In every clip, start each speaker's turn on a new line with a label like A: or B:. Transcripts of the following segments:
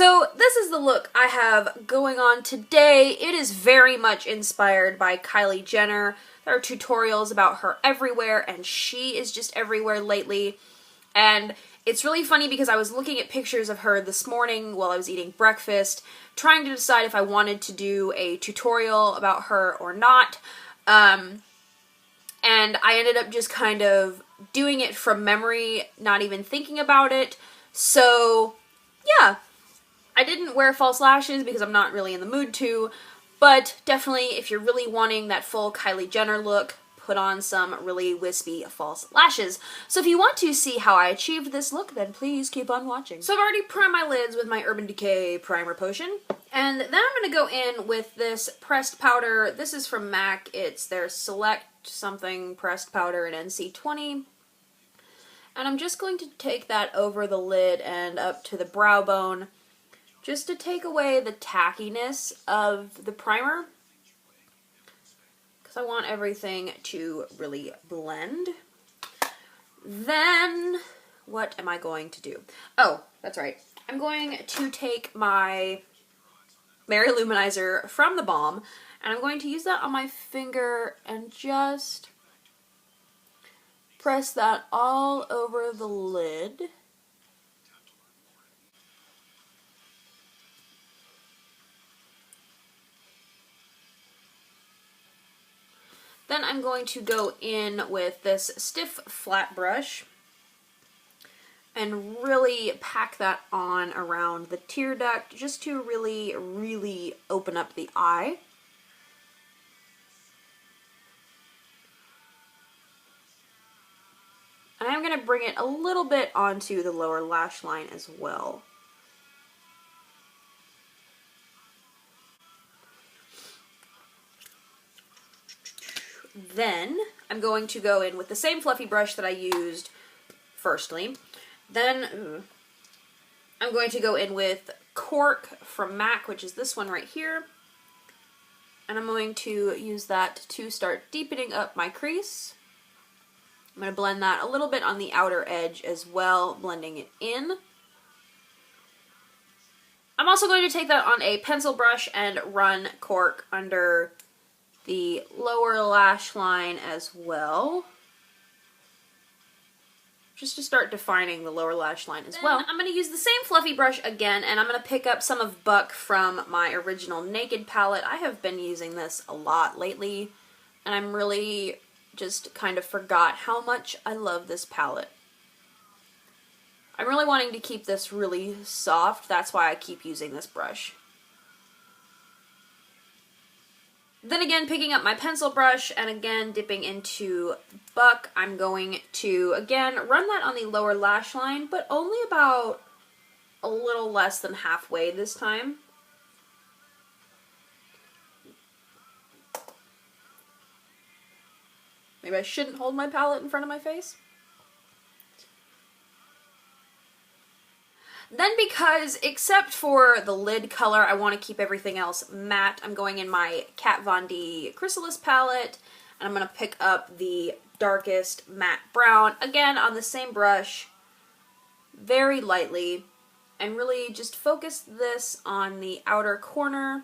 A: So this is the look I have going on today. It is very much inspired by Kylie Jenner. There are tutorials about her everywhere, and she is just everywhere lately. And it's really funny because I was looking at pictures of her this morning while I was eating breakfast, trying to decide if I wanted to do a tutorial about her or not. And I ended up just kind of doing it from memory, not even thinking about it. So, yeah. I didn't wear false lashes because I'm not really in the mood to, but definitely if you're really wanting that full Kylie Jenner look, put on some really wispy false lashes. So if you want to see how I achieved this look, then please keep on watching. So I've already primed my lids with my Urban Decay Primer Potion, and then I'm going to go in with this pressed powder. This is from MAC. It's their Select something pressed powder in NC20. And I'm just going to take that over the lid and up to the brow bone, just to take away the tackiness of the primer, because I want everything to really blend. Then, what am I going to do? Oh, that's right. I'm going to take my Mary Luminizer from the Balm, and I'm going to use that on my finger and just press that all over the lid. Then I'm going to go in with this stiff flat brush and really pack that on around the tear duct just to really, really open up the eye. And I'm going to bring it a little bit onto the lower lash line as well. Then I'm going to go in with the same fluffy brush that I used firstly. Then I'm going to go in with Cork from MAC, which is this one right here. And I'm going to use that to start deepening up my crease. I'm going to blend that a little bit on the outer edge as well, blending it in. I'm also going to take that on a pencil brush and run Cork under the lower lash line as well, just to start defining the lower lash line as well. I'm going to use the same fluffy brush again, and I'm going to pick up some of Buck from my original Naked palette. I have been using this a lot lately, and I'm really just kind of forgot how much I love this palette. I'm really wanting to keep this really soft, that's why I keep using this brush. Then again, picking up my pencil brush and again dipping into Buck, I'm going to, again, run that on the lower lash line, but only about a little less than halfway this time. Maybe I shouldn't hold my palette in front of my face. Then because, except for the lid color, I want to keep everything else matte, I'm going in my Kat Von D Chrysalis palette, and I'm going to pick up the darkest matte brown, again on the same brush, very lightly, and really just focus this on the outer corner.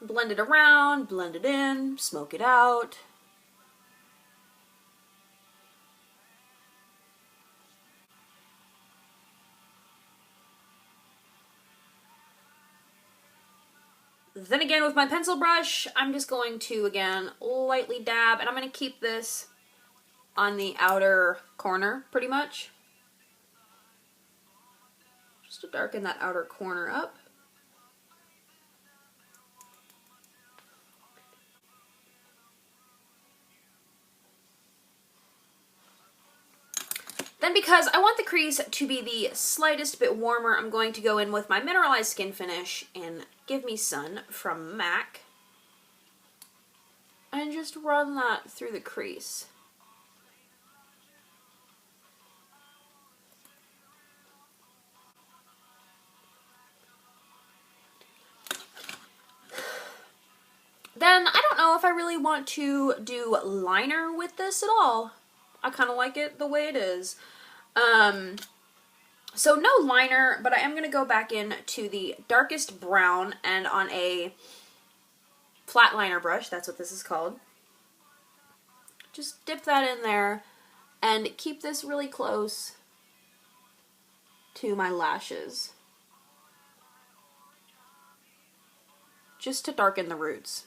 A: Blend it around, blend it in, smoke it out. Then again with my pencil brush, I'm just going to, again, lightly dab, and I'm going to keep this on the outer corner, pretty much. Just to darken that outer corner up. Then because I want the crease to be the slightest bit warmer, I'm going to go in with my Mineralized Skin Finish in Give Me Sun from MAC. And just run that through the crease. Then I don't know if I really want to do liner with this at all. I kind of like it the way it is. So no liner, but I am going to go back in to the darkest brown and on a flat liner brush, that's what this is called. Just dip that in there and keep this really close to my lashes, just to darken the roots.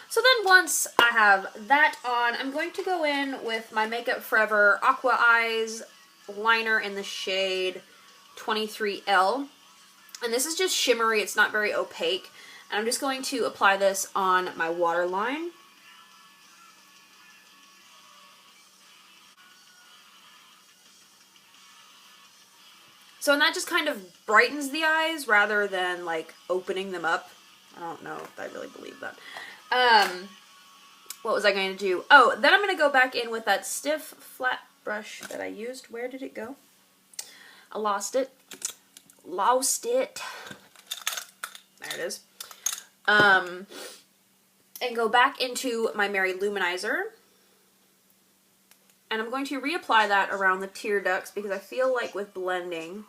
A: So then once I have that on, I'm going to go in with my Makeup Forever Aqua Eyes liner in the shade 23L. And this is just shimmery, it's not very opaque. And I'm just going to apply this on my waterline. So and that just kind of brightens the eyes rather than like opening them up. I don't know if I really believe that. What was I going to do? Oh, then I'm going to go back in with that stiff flat brush that I used. Where did it go? I lost it. Lost it. There it is. And go back into my Mary Luminizer. And I'm going to reapply that around the tear ducts because I feel like with blending,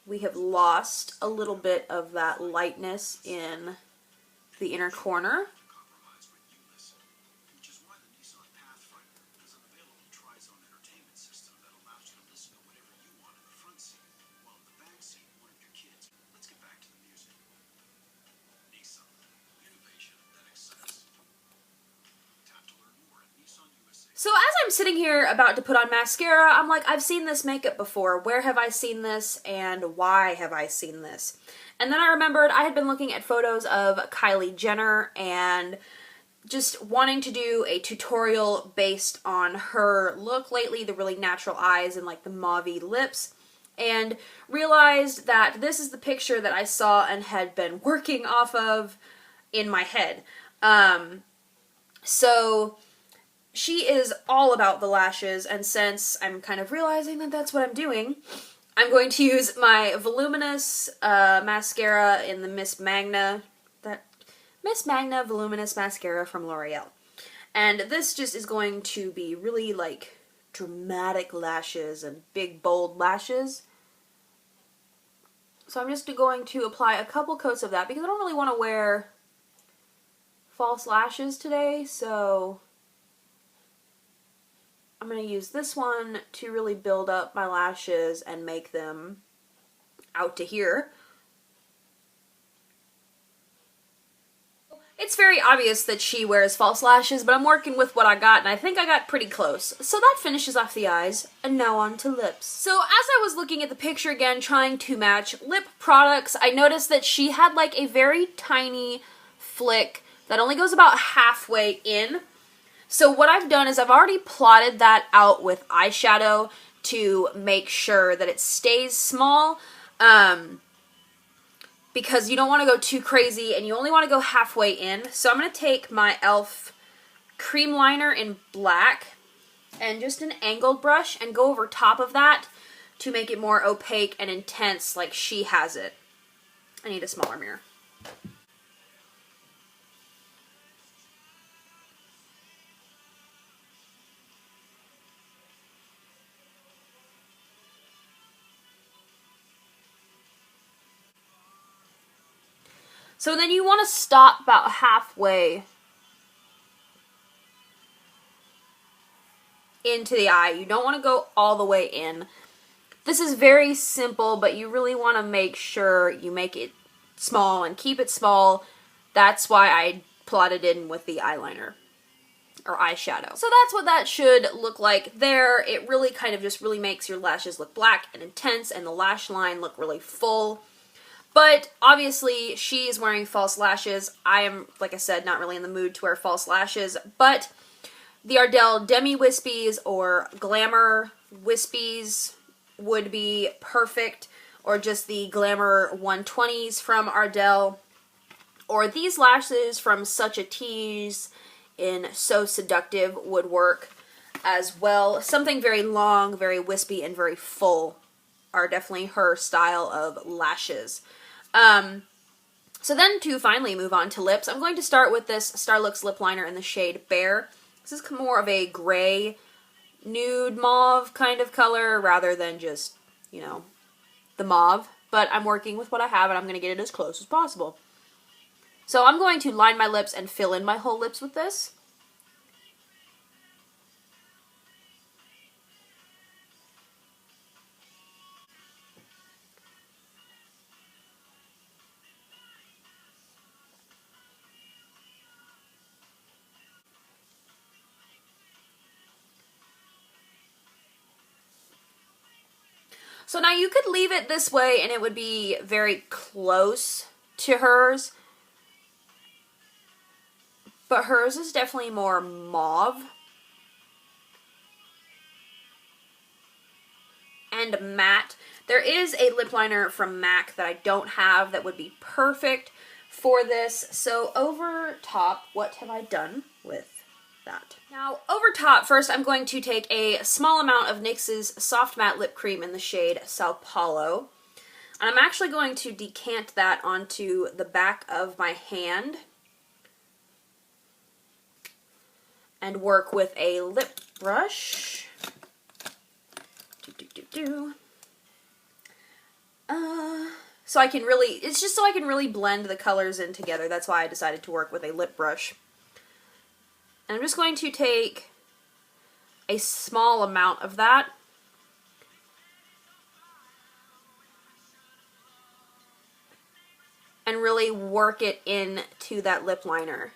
A: we have lost a little bit of that lightness in the inner corner. So as I'm sitting here about to put on mascara, I'm like, I've seen this makeup before. Where have I seen this and why have I seen this? And then I remembered I had been looking at photos of Kylie Jenner and just wanting to do a tutorial based on her look lately, the really natural eyes and like the mauve-y lips, and realized that this is the picture that I saw and had been working off of in my head. So she is all about the lashes, and since I'm kind of realizing that that's what I'm doing, I'm going to use my voluminous mascara in the Miss Magna Voluminous Mascara from L'Oreal. And this just is going to be really like dramatic lashes and big bold lashes. So I'm just going to apply a couple coats of that because I don't really want to wear false lashes today, so I'm going to use this one to really build up my lashes and make them out to here. It's very obvious that she wears false lashes, but I'm working with what I got, and I think I got pretty close. So that finishes off the eyes, and now on to lips. So as I was looking at the picture again, trying to match lip products, I noticed that she had like a very tiny flick that only goes about halfway in. So what I've done is I've already plotted that out with eyeshadow to make sure that it stays small, because you don't want to go too crazy and you only want to go halfway in. So I'm going to take my e.l.f. cream liner in black and just an angled brush and go over top of that to make it more opaque and intense like she has it. I need a smaller mirror. So then you want to stop about halfway into the eye. You don't want to go all the way in. This is very simple, but you really want to make sure you make it small and keep it small. That's why I plotted in with the eyeliner or eyeshadow. So that's what that should look like there. It really kind of just really makes your lashes look black and intense and the lash line look really full. But obviously she is wearing false lashes. I am, like I said, not really in the mood to wear false lashes, but the Ardell Demi Wispies or Glamour Wispies would be perfect, or just the Glamour 120s from Ardell, or these lashes from Such a Tease in So Seductive would work as well. Something very long, very wispy, and very full are definitely her style of lashes. So then to finally move on to lips, I'm going to start with this Starlooks lip liner in the shade Bear. This is more of a gray, nude mauve kind of color rather than just, you know, the mauve. But I'm working with what I have and I'm going to get it as close as possible. So I'm going to line my lips and fill in my whole lips with this. So now you could leave it this way and it would be very close to hers. But hers is definitely more mauve and matte. There is a lip liner from MAC that I don't have that would be perfect for this. So over top, what have I done with that? Now over top, first I'm going to take a small amount of NYX's Soft Matte Lip Cream in the shade Sao Paulo. And I'm actually going to decant that onto the back of my hand and work with a lip brush. So I can really, it's just so I can really blend the colors in together. That's why I decided to work with a lip brush. And I'm just going to take a small amount of that and really work it into that lip liner.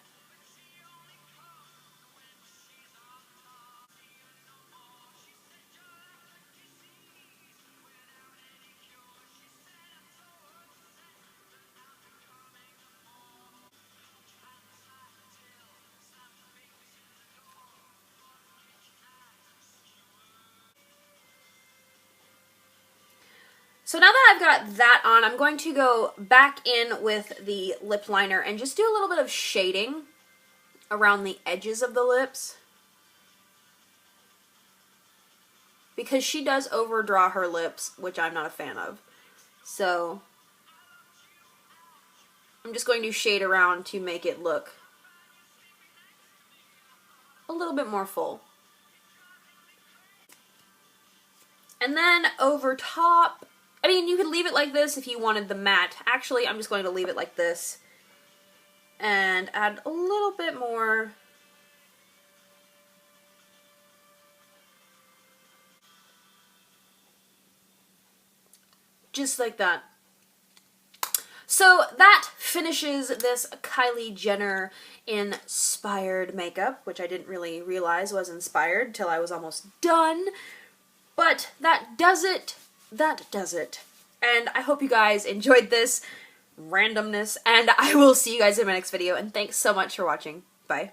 A: So now that I've got that on, I'm going to go back in with the lip liner and just do a little bit of shading around the edges of the lips. Because she does overdraw her lips, which I'm not a fan of. So I'm just going to shade around to make it look a little bit more full. And then over top, I mean, you could leave it like this if you wanted the matte. Actually, I'm just going to leave it like this and add a little bit more. Just like that. So that finishes this Kylie Jenner inspired makeup, which I didn't really realize was inspired until I was almost done. But that does it. That does it. And I hope you guys enjoyed this randomness, and I will see you guys in my next video, and thanks so much for watching. Bye.